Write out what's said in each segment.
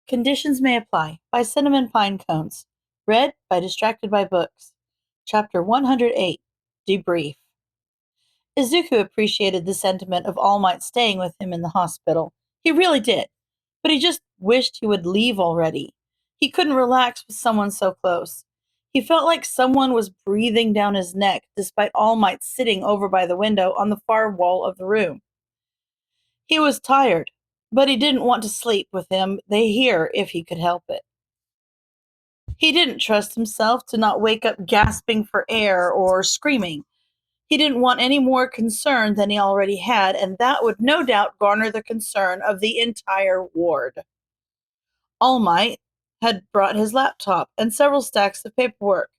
Conditions May Apply by CinnamonPinecones. Read by Distracted by Books. Chapter 108, Debrief. Izuku appreciated the sentiment of All Might staying with him in the hospital. He really did. But he just wished he would leave already. He couldn't relax with someone so close. He felt like someone was breathing down his neck despite All Might sitting over by the window on the far wall of the room. He was tired, but he didn't want to sleep with him here if he could help it. He didn't trust himself to not wake up gasping for air or screaming. He didn't want any more concern than he already had, and that would no doubt garner the concern of the entire ward. All Might had brought his laptop and several stacks of paperwork.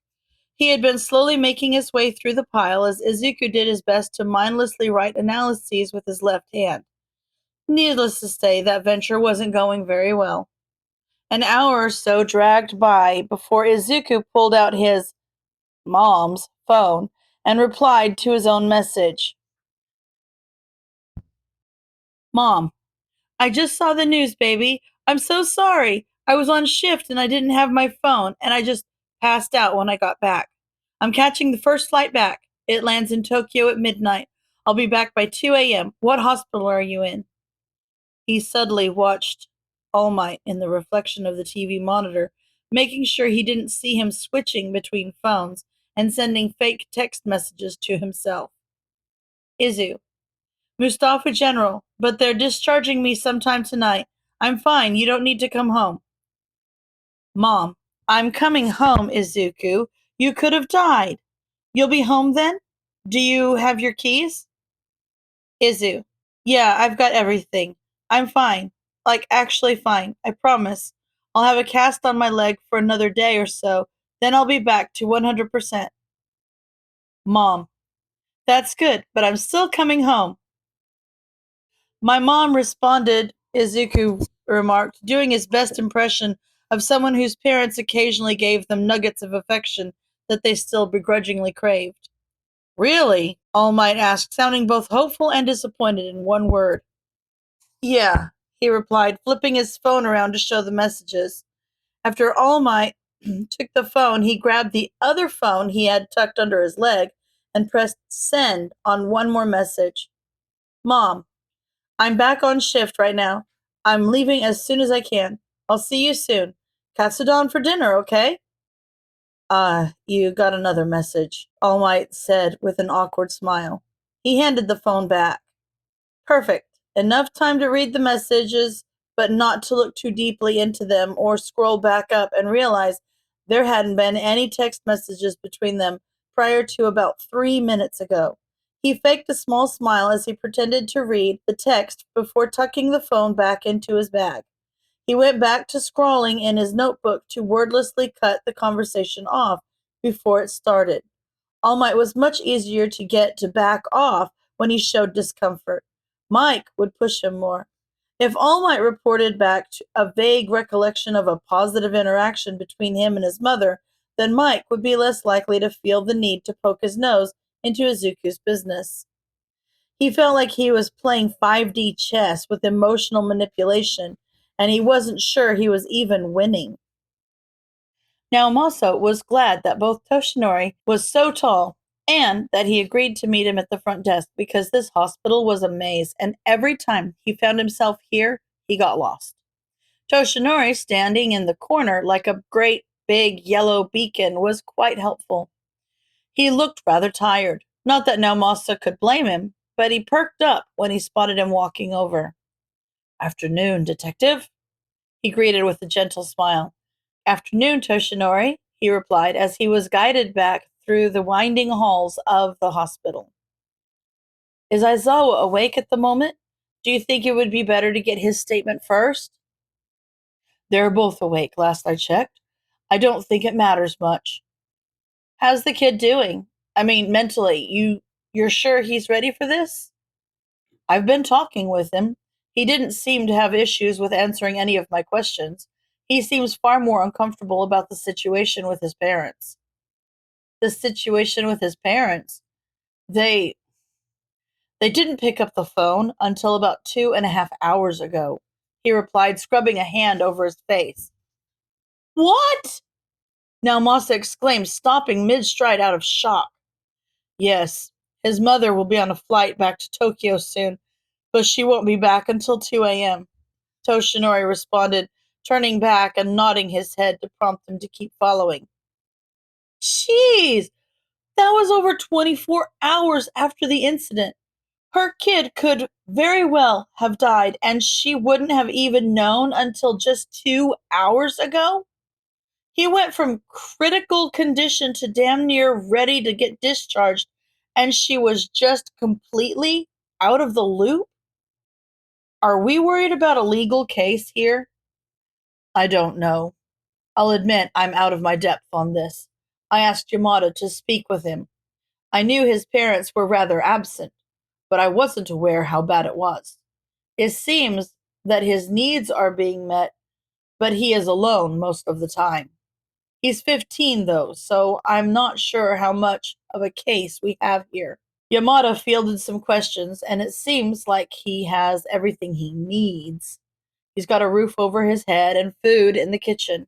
He had been slowly making his way through the pile as Izuku did his best to mindlessly write analyses with his left hand. Needless to say, that venture wasn't going very well. An hour or so dragged by before Izuku pulled out his mom's phone and replied to his own message. Mom, I just saw the news, baby. I'm so sorry. I was on shift and I didn't have my phone and I just passed out when I got back. I'm catching the first flight back. It lands in Tokyo at midnight. I'll be back by 2 a.m. What hospital are you in? He suddenly watched All Might in the reflection of the TV monitor, making sure he didn't see him switching between phones and sending fake text messages to himself. Izu, Mustafa General, but they're discharging me sometime tonight. I'm fine. You don't need to come home. Mom, I'm coming home, Izuku. You could have died. You'll be home then? Do you have your keys? Izu, yeah, I've got everything. I'm fine. Like, actually fine. I promise. I'll have a cast on my leg for another day or so, then I'll be back to 100%. Mom, that's good, but I'm still coming home. My mom responded, Izuku remarked, doing his best impression of someone whose parents occasionally gave them nuggets of affection that they still begrudgingly craved. Really? All Might asked, sounding both hopeful and disappointed in one word. Yeah, he replied, flipping his phone around to show the messages. After All Might took the phone, he grabbed the other phone he had tucked under his leg and pressed send on one more message. Mom, I'm back on shift right now. I'm leaving as soon as I can. I'll see you soon. Katsudon for dinner, okay? You got another message, All Might said with an awkward smile. He handed the phone back. Perfect. Enough time to read the messages, but not to look too deeply into them or scroll back up and realize there hadn't been any text messages between them prior to about 3 minutes ago. He faked a small smile as he pretended to read the text before tucking the phone back into his bag. He went back to scrawling in his notebook to wordlessly cut the conversation off before it started. All Might was much easier to get to back off when he showed discomfort. Mike would push him more. If All Might reported back a vague recollection of a positive interaction between him and his mother, then Mike would be less likely to feel the need to poke his nose into Izuku's business. He felt like he was playing 5D chess with emotional manipulation, and he wasn't sure he was even winning. Now Maso was glad that both Toshinori was so tall and that he agreed to meet him at the front desk because this hospital was a maze, and every time he found himself here, he got lost. Toshinori, standing in the corner like a great big yellow beacon, was quite helpful. He looked rather tired. Not that Naomasa could blame him, but he perked up when he spotted him walking over. Afternoon, detective, he greeted with a gentle smile. Afternoon, Toshinori, he replied as he was guided back through the winding halls of the hospital. Is Aizawa awake at the moment? Do you think it would be better to get his statement first? They're both awake, last I checked. I don't think it matters much. How's the kid doing? I mean, mentally, you're sure he's ready for this? I've been talking with him. He didn't seem to have issues with answering any of my questions. He seems far more uncomfortable about the situation with his parents. The situation with his parents? They didn't pick up the phone until about 2.5 hours ago. he replied, scrubbing a hand over his face. What? Naomasa exclaimed, stopping mid-stride out of shock. Yes, his mother will be on a flight back to Tokyo soon, but she won't be back until 2 a.m. Toshinori responded, turning back and nodding his head to prompt him to keep following. Jeez, that was over 24 hours after the incident. Her kid could very well have died, and she wouldn't have even known until just 2 hours ago? He went from critical condition to damn near ready to get discharged, and she was just completely out of the loop? Are we worried about a legal case here? I don't know. I'll admit I'm out of my depth on this. I asked Yamada to speak with him. I knew his parents were rather absent, but I wasn't aware how bad it was. It seems that his needs are being met, but he is alone most of the time. He's 15, though, so I'm not sure how much of a case we have here. Yamada fielded some questions, and it seems like he has everything he needs. He's got a roof over his head and food in the kitchen.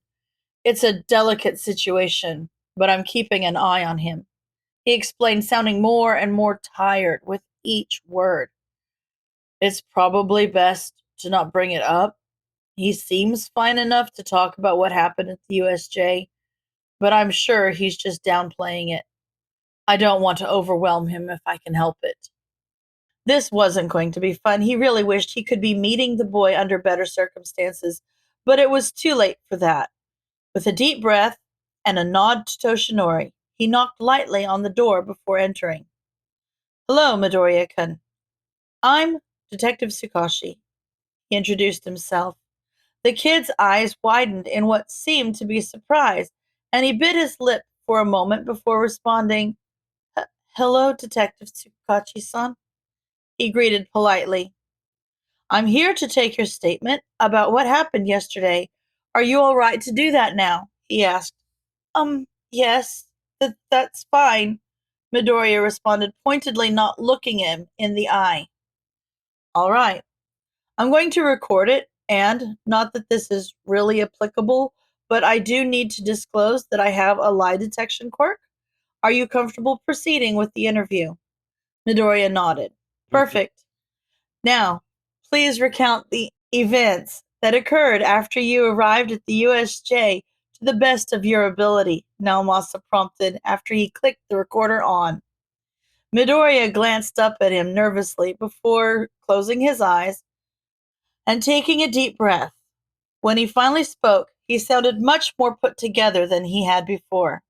It's a delicate situation, but I'm keeping an eye on him. He explained, sounding more and more tired with each word. It's probably best to not bring it up. He seems fine enough to talk about what happened at the USJ, but I'm sure he's just downplaying it. I don't want to overwhelm him if I can help it. This wasn't going to be fun. He really wished he could be meeting the boy under better circumstances, but it was too late for that. With a deep breath and a nod to Toshinori, he knocked lightly on the door before entering. Hello, Midoriya-kun. I'm Detective Tsukauchi. He introduced himself. The kid's eyes widened in what seemed to be surprise, and he bit his lip for a moment before responding, Hello, Detective Tsukauchi-san. He greeted politely. I'm here to take your statement about what happened yesterday. Are you all right to do that now? He asked. Yes, that's fine, Midoriya responded, pointedly not looking him in the eye. All right. I'm going to record it, and not that this is really applicable, but I do need to disclose that I have a lie detection quirk. Are you comfortable proceeding with the interview? Midoriya nodded. Perfect. Now, please recount the events that occurred after you arrived at the USJ to the best of your ability, Naomasa prompted after he clicked the recorder on. Midoriya glanced up at him nervously before closing his eyes and taking a deep breath. When he finally spoke, he sounded much more put together than he had before.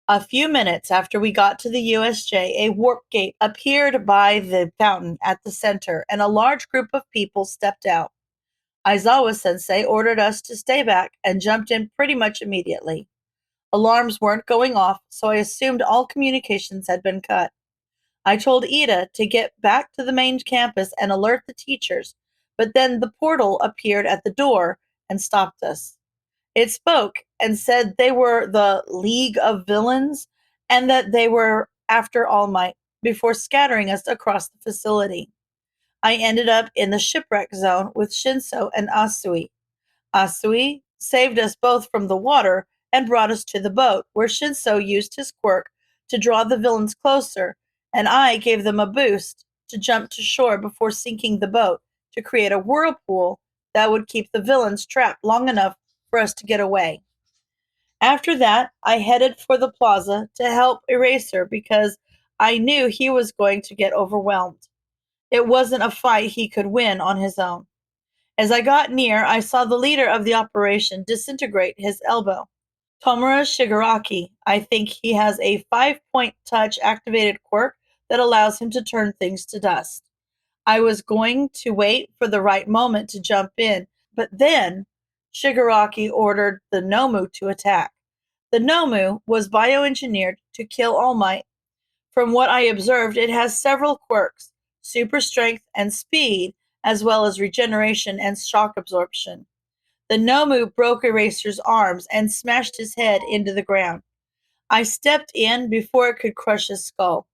A few minutes after we got to the USJ, a warp gate appeared by the fountain at the center, and a large group of people stepped out. Aizawa-sensei ordered us to stay back and jumped in pretty much immediately. Alarms weren't going off, so I assumed all communications had been cut. I told Ida to get back to the main campus and alert the teachers, but then the portal appeared at the door and stopped us. It spoke and said they were the League of Villains and that they were after All Might before scattering us across the facility. I ended up in the shipwreck zone with Shinso and Asui. Asui saved us both from the water and brought us to the boat, where Shinso used his quirk to draw the villains closer, and I gave them a boost to jump to shore before sinking the boat to create a whirlpool that would keep the villains trapped long enough for us to get away. After that, I headed for the plaza to help Eraser because I knew he was going to get overwhelmed. It wasn't a fight he could win on his own. As I got near, I saw the leader of the operation disintegrate his elbow. Tomura Shigaraki. I think he has a 5-point touch activated quirk that allows him to turn things to dust. I was going to wait for the right moment to jump in, but then Shigaraki ordered the Nomu to attack. The Nomu was bioengineered to kill All Might. From what I observed, it has several quirks, super strength and speed, as well as regeneration and shock absorption. The Nomu broke Eraser's arms and smashed his head into the ground. I stepped in before it could crush his skull.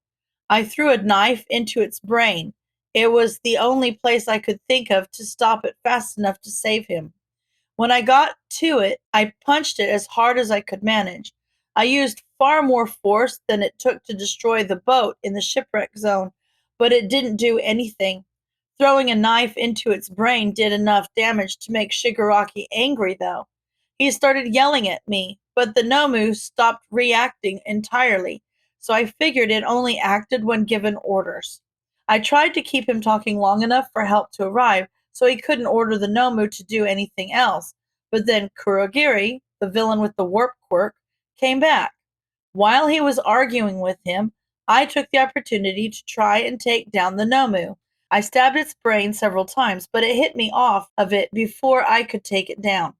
I threw a knife into its brain, It was the only place I could think of to stop it fast enough to save him. When I got to it, I punched it as hard as I could manage. I used far more force than it took to destroy the boat in the shipwreck zone, but it didn't do anything. Throwing a knife into its brain did enough damage to make Shigaraki angry, though. He started yelling at me, but the Nomu stopped reacting entirely, so I figured it only acted when given orders. I tried to keep him talking long enough for help to arrive, so he couldn't order the Nomu to do anything else. But then Kurogiri, the villain with the warp quirk, came back. While he was arguing with him, I took the opportunity to try and take down the Nomu. I stabbed its brain several times, but it hit me off of it before I could take it down.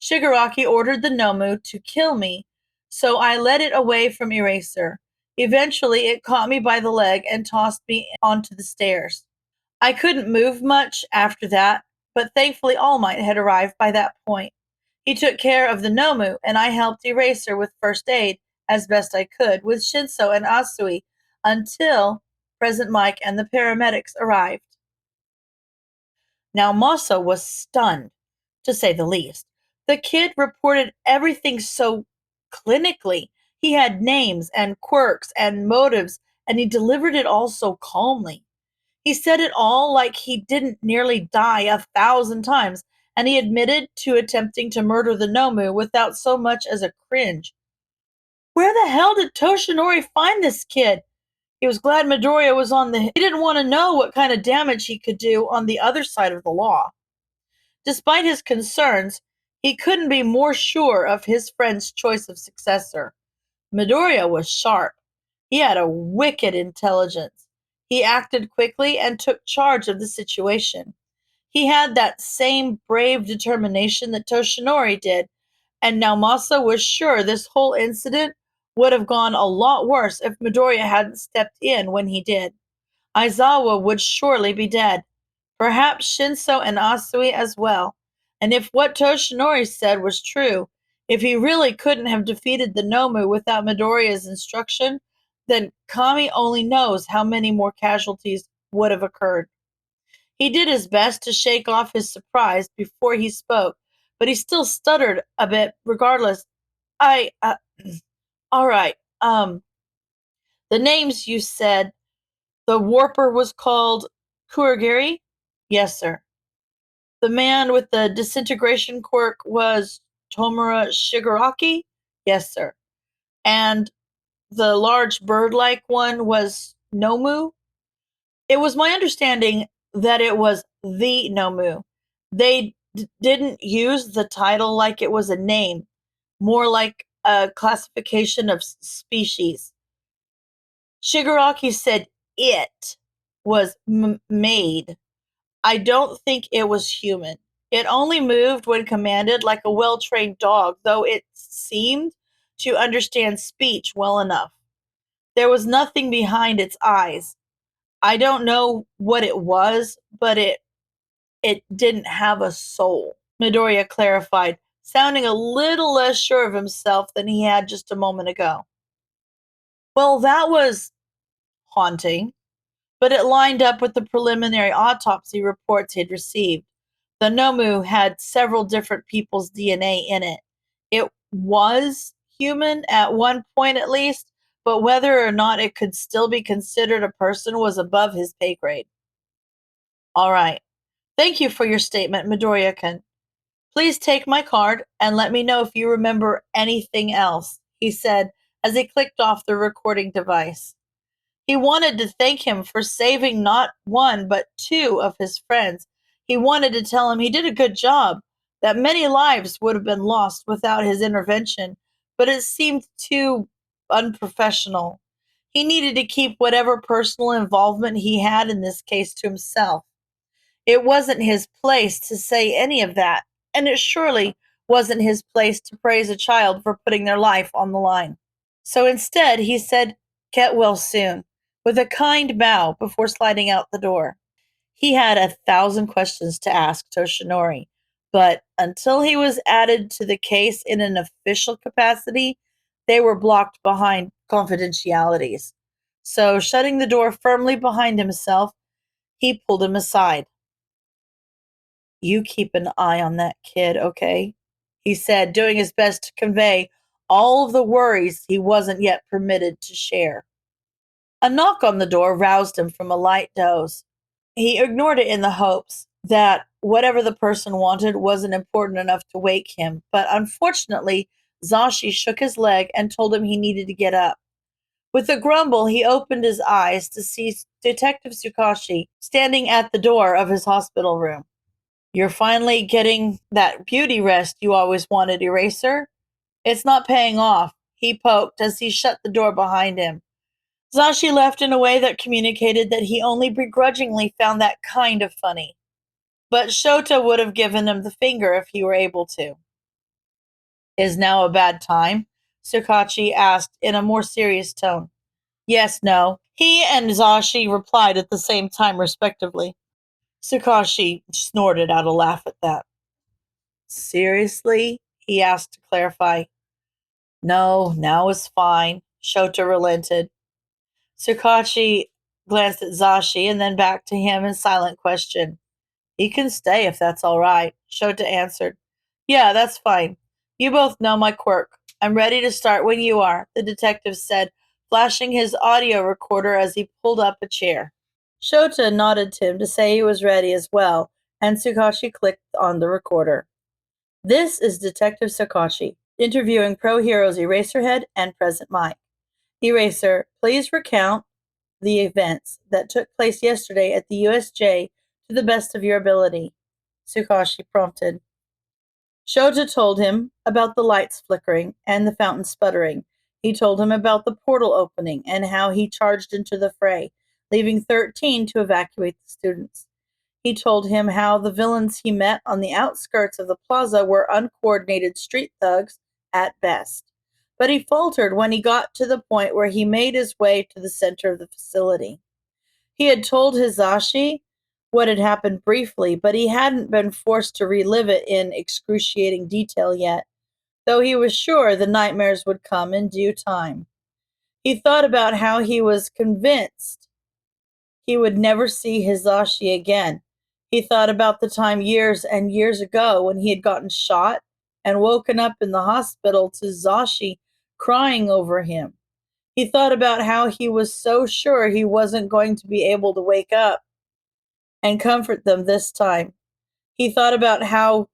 Shigaraki ordered the Nomu to kill me, so I led it away from Eraser. Eventually, it caught me by the leg and tossed me onto the stairs. I couldn't move much after that, but thankfully All Might had arrived by that point. He took care of the Nomu, and I helped Eraser with first aid as best I could with Shinso and Asui until President Mike and the paramedics arrived. Now Masa was stunned, to say the least. The kid reported everything so clinically. He had names and quirks and motives, and he delivered it all so calmly. He said it all like he didn't nearly die 1,000 times, and he admitted to attempting to murder the Nomu without so much as a cringe. Where the hell did Toshinori find this kid? He was glad Midoriya was on the... He didn't want to know what kind of damage he could do on the other side of the law. Despite his concerns, he couldn't be more sure of his friend's choice of successor. Midoriya was sharp. He had a wicked intelligence. He acted quickly and took charge of the situation. He had that same brave determination that Toshinori did, and now Masa was sure this whole incident would have gone a lot worse if Midoriya hadn't stepped in when he did. Aizawa would surely be dead. Perhaps Shinso and Asui as well. And if what Toshinori said was true, if he really couldn't have defeated the Nomu without Midoriya's instruction, then Kami only knows how many more casualties would have occurred. He did his best to shake off his surprise before he spoke, but he still stuttered a bit regardless. I, all right, the names you said, the warper was called Kurogiri? Yes, sir. The man with the disintegration quirk was Tomura Shigaraki? Yes, sir. And the large bird-like one was Nomu? It was my understanding that it was the Nomu. They didn't use the title like it was a name, more like a classification of species. Shigaraki said it was made. I don't think it was human. It only moved when commanded like a well-trained dog, though it seemed to understand speech well enough. There was nothing behind its eyes. I don't know what it was, but it didn't have a soul, Midoriya clarified, sounding a little less sure of himself than he had just a moment ago. Well, that was haunting, but it lined up with the preliminary autopsy reports he'd received. The Nomu had several different people's DNA in it. It was human at one point at least, but whether or not it could still be considered a person was above his pay grade. All right. Thank you for your statement, Midoriya-kun. Please take my card and let me know if you remember anything else, he said as he clicked off the recording device. He wanted to thank him for saving not one but two of his friends. He wanted to tell him he did a good job, that many lives would have been lost without his intervention, but it seemed too unprofessional. He needed to keep whatever personal involvement he had in this case to himself. It wasn't his place to say any of that, and it surely wasn't his place to praise a child for putting their life on the line. So instead, he said, "Get well soon," with a kind bow before sliding out the door. He had 1,000 questions to ask Toshinori, but until he was added to the case in an official capacity, they were blocked behind confidentialities. So, shutting the door firmly behind himself, He pulled him aside. "You keep an eye on that kid, okay?" he said, doing his best to convey all of the worries he wasn't yet permitted to share. A knock on the door roused him from a light doze. He ignored it in the hopes that whatever the person wanted wasn't important enough to wake him, but unfortunately, Zashi shook his leg and told him he needed to get up. With a grumble, he opened his eyes to see Detective Tsukauchi standing at the door of his hospital room. "You're finally getting that beauty rest you always wanted, Eraser? It's not paying off," he poked as he shut the door behind him. Zashi left in a way that communicated that he only begrudgingly found that kind of funny. But Shota would have given him the finger if he were able to. "Is now a bad time?" Tsukauchi asked in a more serious tone. "Yes, no." He and Zashi replied at the same time, respectively. Tsukauchi snorted out a laugh at that. "Seriously?" he asked to clarify. "No, now is fine," Shota relented. Tsukauchi glanced at Zashi and then back to him in silent question. "He can stay if that's all right," Shota answered. "Yeah, that's fine. You both know my quirk. I'm ready to start when you are," the detective said, flashing his audio recorder as he pulled up a chair. Shota nodded to him to say he was ready as well, and Tsukauchi clicked on the recorder. "This is Detective Tsukauchi, interviewing pro heroes Eraserhead and Present Mike. Eraser, please recount the events that took place yesterday at the USJ to the best of your ability," Tsukauchi prompted. Shota told him about the lights flickering and the fountain sputtering. He told him about the portal opening and how he charged into the fray, leaving 13 to evacuate the students. He told him how the villains he met on the outskirts of the plaza were uncoordinated street thugs at best. But he faltered when he got to the point where he made his way to the center of the facility. He had told Hizashi what had happened briefly, but he hadn't been forced to relive it in excruciating detail yet, though he was sure the nightmares would come in due time. He thought about how he was convinced he would never see Hizashi again. He thought about the time years and years ago when he had gotten shot and woken up in the hospital to Zashi crying over him. He thought about how he was so sure he wasn't going to be able to wake up and comfort them this time. He thought about how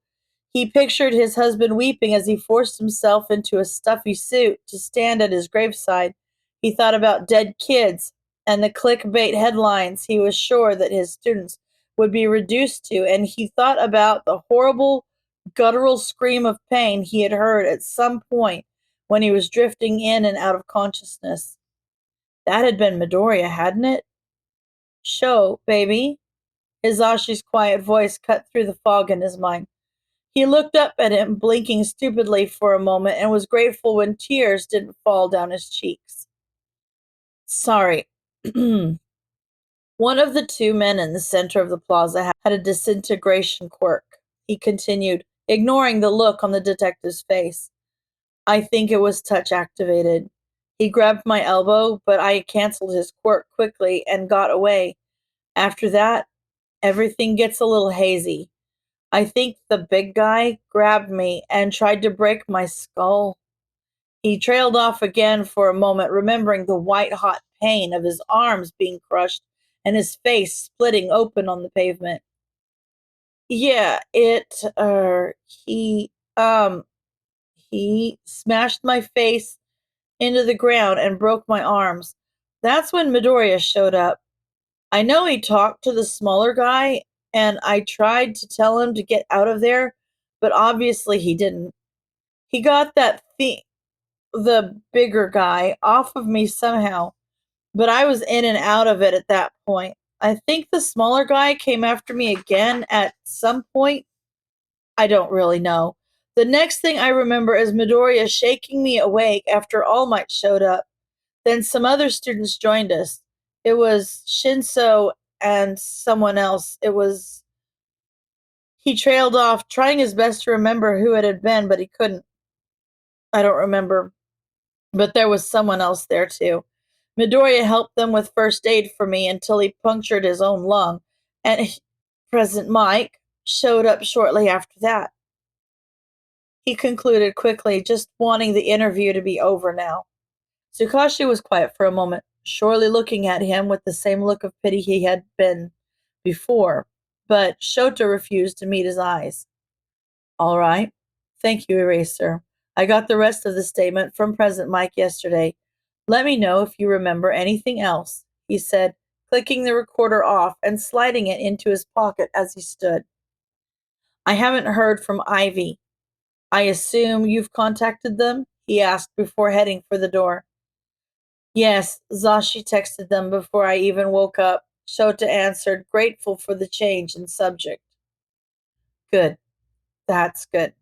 he pictured his husband weeping as he forced himself into a stuffy suit to stand at his graveside. He thought about dead kids and the clickbait headlines he was sure that his students would be reduced to, and he thought about the horrible guttural scream of pain he had heard at some point when he was drifting in and out of consciousness. That had been Midoriya, hadn't it? "Show, baby." Hizashi's quiet voice cut through the fog in his mind. He looked up at him, blinking stupidly for a moment, and was grateful when tears didn't fall down his cheeks. "Sorry." One of the two men in the center of the plaza had a disintegration quirk. He continued, ignoring the look on the detective's face. "I think it was touch activated. He grabbed my elbow, but I canceled his quirk quickly and got away. After that, everything gets a little hazy. I think the big guy grabbed me and tried to break my skull." He trailed off again for a moment, remembering the white-hot pain of his arms being crushed and his face splitting open on the pavement. "Yeah, he, he smashed my face into the ground and broke my arms. That's when Midoriya showed up. I know he talked to the smaller guy, and I tried to tell him to get out of there, but obviously he didn't. He got the bigger guy off of me somehow, but I was in and out of it at that point. I think the smaller guy came after me again at some point. I don't really know. The next thing I remember is Midoriya shaking me awake after All Might showed up. Then some other students joined us. It was Shinso and someone else. He trailed off, trying his best to remember who it had been, but he couldn't. I don't remember. But there was someone else there too. Midoriya helped them with first aid for me until he punctured his own lung. And President Mike showed up shortly after that. He concluded quickly, just wanting the interview to be over now. Tsukauchi was quiet for a moment, surely looking at him with the same look of pity he had been before, but Shota refused to meet his eyes. All right. Thank you, Eraser. I got the rest of the statement from President Mike yesterday. Let me know if you remember anything else, he said, clicking the recorder off and sliding it into his pocket as he stood. I haven't heard from Ivy. I assume you've contacted them? He asked before heading for the door. Yes, Zashi texted them before I even woke up, Shota answered, grateful for the change in subject. Good. That's good.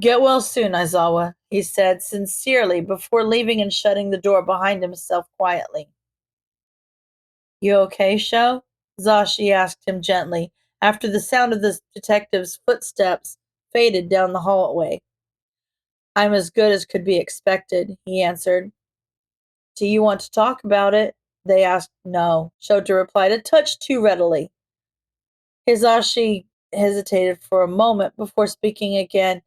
Get well soon, Aizawa, he said sincerely before leaving and shutting the door behind himself quietly. You okay, Sho? Zashi asked him gently, after the sound of the detective's footsteps faded down the hallway. I'm as good as could be expected, he answered. Do you want to talk about it? They asked. No, Shota replied, a touch too readily. Hizashi hesitated for a moment before speaking again.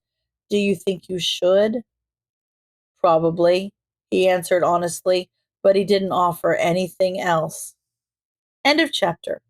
Do you think you should? Probably, he answered honestly, but he didn't offer anything else. End of chapter.